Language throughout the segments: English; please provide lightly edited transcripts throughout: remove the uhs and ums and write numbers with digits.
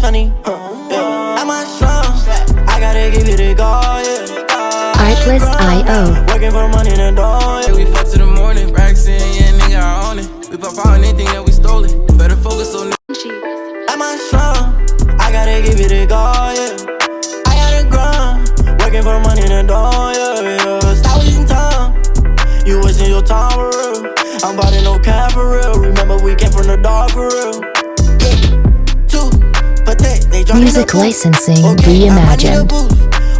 funny, yeah. Am I strong? I gotta give you the go, yeah. Artlist.io. Working for money in the door, yeah. We fuck to the morning, racks in, yeah, nigga, I own it. We pop out anything that we stole it. Better focus on Am I strong? I gotta give you the go, yeah. I gotta grind, working for money in the door, yeah. Stop wasting time, you wasting your time for real. I'm about to no cap for real. Remember we came from the dark for real. Yeah, two, but they Music licensing reimagined.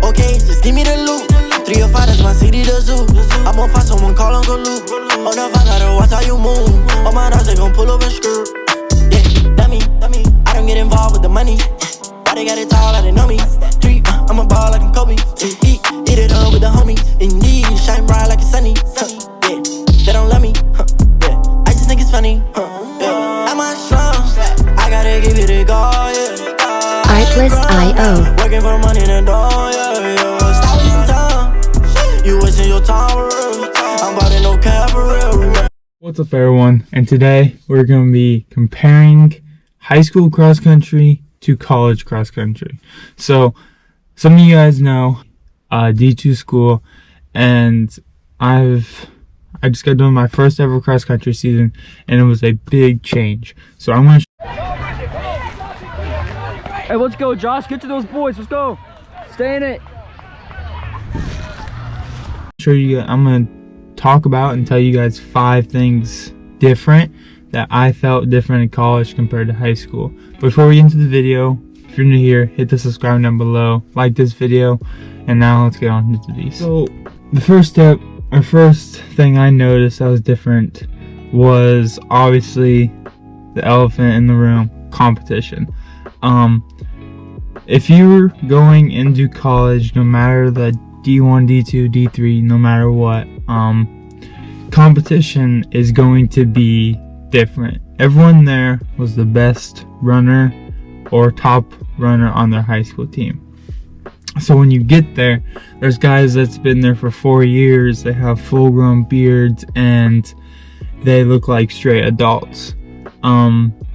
Okay, just give me the loot. 3 or 5, that's my city, the zoo. I'm gon' find someone, call Uncle Luke. On the phone, gotta watch how you move. All my dogs, they gon' pull up and screw. Yeah, dummy, I don't get involved with the money. Why they got it tall, like they know me. 3, I'm a ball like I'm Kobe. Eat it up with the homies. Indeed, shine bright like it's sunny. Yeah, they don't love me. Yeah, I just think it's funny. Yeah, am I strong? I gotta give you the go, yeah. Artlist.io. Working for money in the door, yeah. Stop wasting time. You wasting your time for real. I'm about to no cap for real. What's up everyone, and today we're going to be comparing high school cross country to college cross country. So some of you guys know D2 school, and I just got done my first ever cross country season, and it was a big change. So I'm going to Hey, let's go, Josh. Get to those boys. Let's go. Stay in it. show you, I'm going to talk about and tell you guys 5 things different that I felt different in college compared to high school. Before we get into the video, if you're new here, hit the subscribe down below, like this video, and now let's get on into these. So the first thing I noticed that was different was obviously the elephant in the room, competition. If you're going into college, no matter the D1, D2, D3, no matter what, competition is going to be different. Everyone there was the best runner or top runner on their high school team. So when you get there, there's guys that's been there for 4 years, they have full grown beards, and they look like straight adults.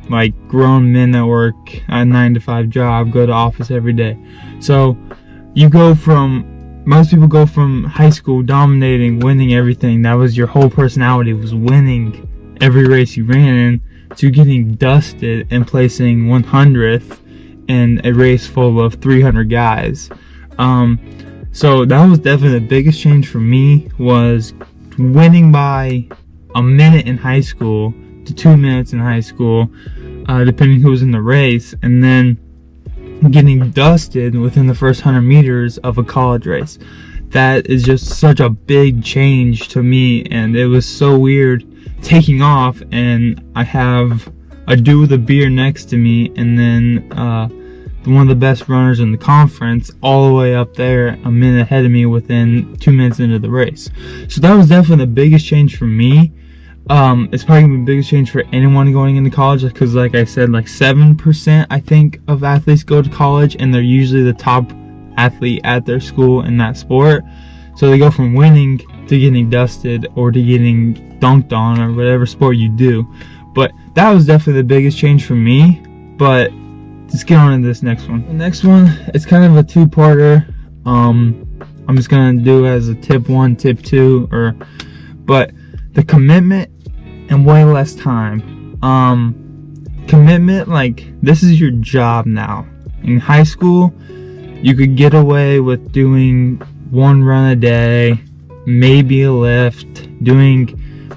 Like grown men that work a 9-to-5 job, go to office every day. So you go from, most people go from high school dominating, winning everything, that was your whole personality, was winning every race you ran in, to getting dusted and placing 100th in a race full of 300 guys. So that was definitely the biggest change for me, was winning by a minute in high school to 2 minutes in high school, depending who was in the race, and then getting dusted within the first 100 meters of a college race. That is just such a big change to me, and it was so weird taking off, and I have a dude with a beer next to me, and then one of the best runners in the conference all the way up there a minute ahead of me within 2 minutes into the race. So that was definitely the biggest change for me. It's probably gonna be the biggest change for anyone going into college, because like I said, like 7% I think of athletes go to college, and they're usually the top athlete at their school in that sport. So they go from winning to getting dusted or to getting dunked on, or whatever sport you do. But that was definitely the biggest change for me. But let's get on to this next one. The next one, it's kind of a two-parter. I'm just gonna do as a tip 1, tip 2, but the commitment and way less time. Commitment, like, this is your job now. In high school, you could get away with doing 1 run a day, maybe a lift,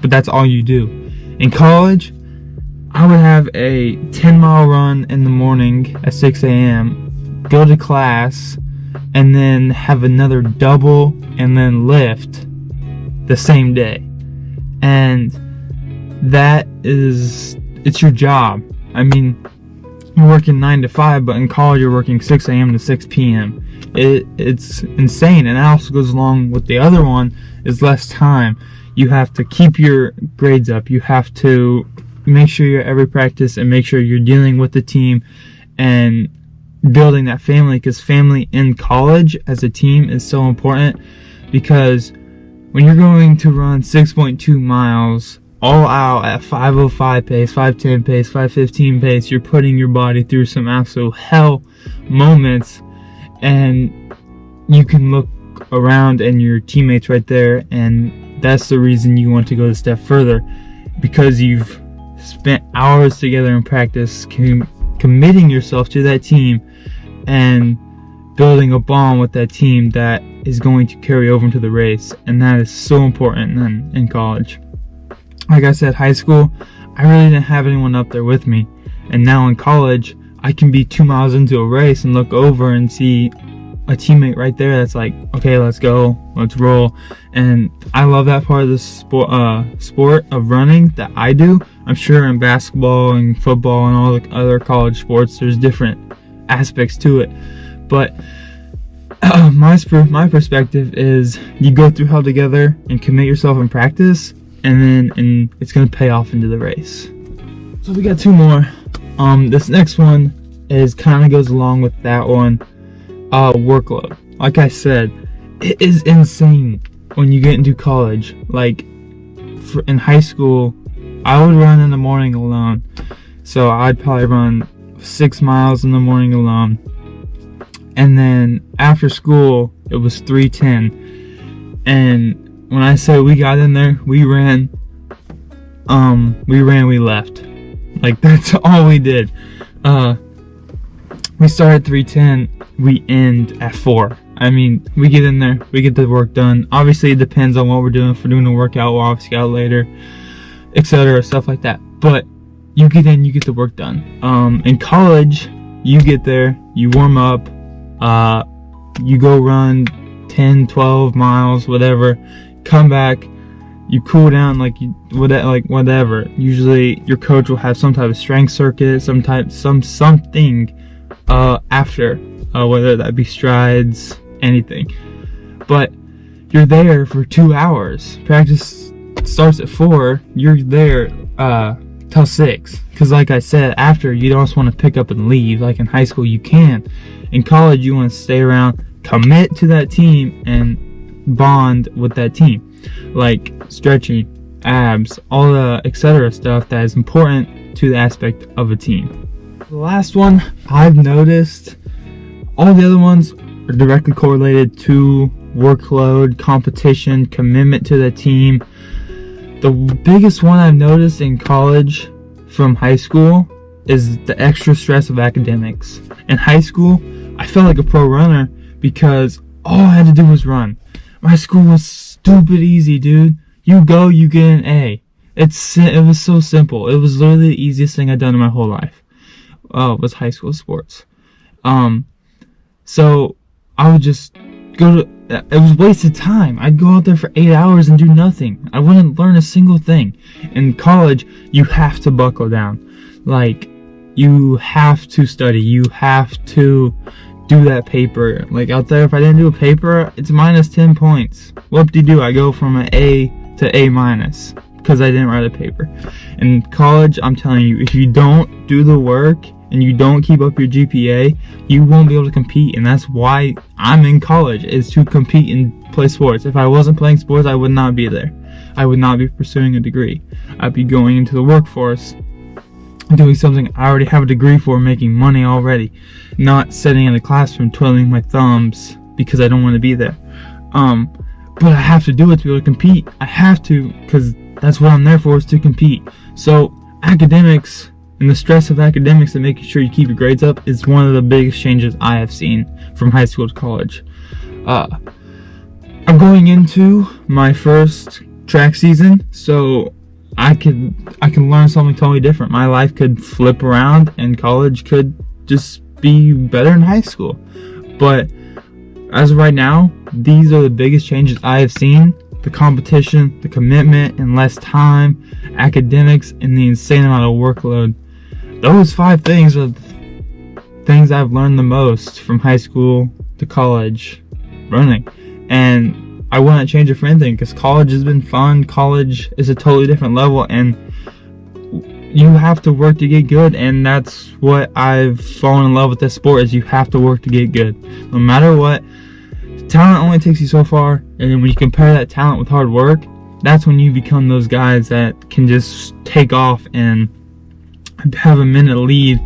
but that's all you do. In college, I would have a 10-mile run in the morning at 6 a.m., go to class, and then have another double and then lift the same day. And that is, it's your job. I mean, you're working 9 to 5, but in college you're working 6 a.m. to 6 p.m. It's insane. And that also goes along with the other one, is less time. You have to keep your grades up. You have to make sure you're at every practice and make sure you're dealing with the team and building that family, because family in college as a team is so important. Because when you're going to run 6.2 miles all out at 5:05 pace, 5:10 pace, 5:15 pace. You're putting your body through some absolute hell moments, and you can look around and your teammates right there, and that's the reason you want to go a step further, because you've spent hours together in practice, committing yourself to that team and building a bond with that team that is going to carry over into the race. And that is so important in college. Like I said, high school, I really didn't have anyone up there with me, and now in college I can be 2 miles into a race and look over and see a teammate right there that's like, okay, let's go, let's roll. And I love that part of the sport of running that I do. I'm sure in basketball and football and all the other college sports there's different aspects to it, but my perspective is you go through hell together and commit yourself in practice, and it's going to pay off into the race. So we got 2 more. This next one is kind of goes along with that one. Workload. Like I said, it is insane when you get into college. Like in high school, I would run in the morning alone, so I'd probably run 6 miles in the morning alone, and then after school it was 3:10. And when I say we got in there, we ran, we left. Like, that's all we did. We start at 3:10, we end at 4. I mean, we get in there, we get the work done. Obviously, it depends on what we're doing. If we're doing a workout, we'll obviously out later, etc., stuff like that. But you get in, you get the work done. In college, you get there, you warm up, you go run 10, 12 miles, whatever, come back, you cool down, whatever. Usually, your coach will have some type of strength circuit, something after, whether that be strides, anything. But you're there for 2 hours. Practice starts at 4. You're there till 6. Because like I said, after, you don't just want to pick up and leave. Like in high school, you can. In college, you want to stay around, commit to that team, and bond with that team. Like stretching, abs, all the etc. stuff that is important to the aspect of a team. The last one I've noticed, all the other ones are directly correlated to workload, competition, commitment to the team. The biggest one I've noticed in college from high school is the extra stress of academics. In high school, I felt like a pro runner because all I had to do was run. My school was stupid easy, dude. You go, you get an A. It was so simple. It was literally the easiest thing I'd done in my whole life. Was high school sports. So I would just go to, it was wasted time. I'd go out there for 8 hours and do nothing. I wouldn't learn a single thing. In college, you have to buckle down. Like, you have to study. You have to do that paper. Like out there, if I didn't do a paper, it's minus 10 points. Whoop-de-doo, I go from an A to A minus because I didn't write a paper. In college, I'm telling you, if you don't do the work and you don't keep up your GPA, you won't be able to compete. And that's why I'm in college, is to compete and play sports. If I wasn't playing sports, I would not be there. I would not be pursuing a degree. I'd be going into the workforce, doing something I already have a degree for, making money already, not sitting in a classroom twiddling my thumbs because I don't want to be there. But I have to do it to be able to compete. I have to, because that's what I'm there for, is to compete. So academics and the stress of academics and making sure you keep your grades up is one of the biggest changes I have seen from high school to college. I'm going into my first track season, so I can learn something totally different. My life could flip around and college could just be better than high school. But as of right now, these are the biggest changes I have seen. The competition, the commitment and less time, academics, and the insane amount of workload. Those 5 things are the things I've learned the most from high school to college running. And I wouldn't change it for anything, because college has been fun. College is a totally different level, and you have to work to get good. And that's what I've fallen in love with this sport, is you have to work to get good. No matter what, talent only takes you so far, and then when you compare that talent with hard work, that's when you become those guys that can just take off and have a minute lead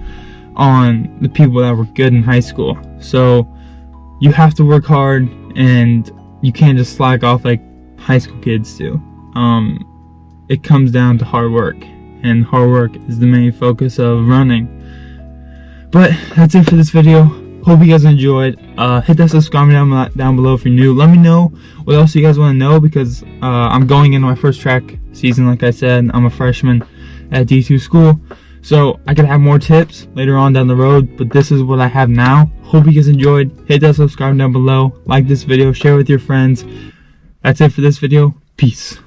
on the people that were good in high school. So you have to work hard, and you can't just slack off like high school kids do. It comes down to hard work, and hard work is the main focus of running. But that's it for this video. Hope you guys enjoyed. Hit that subscribe button down below if you're new. Let me know what else you guys want to know, because I'm going into my first track season. Like I said, I'm a freshman at D2 school, so I could have more tips later on down the road, but this is what I have now. Hope you guys enjoyed. Hit that subscribe down below, like this video, share with your friends. That's it for this video. Peace.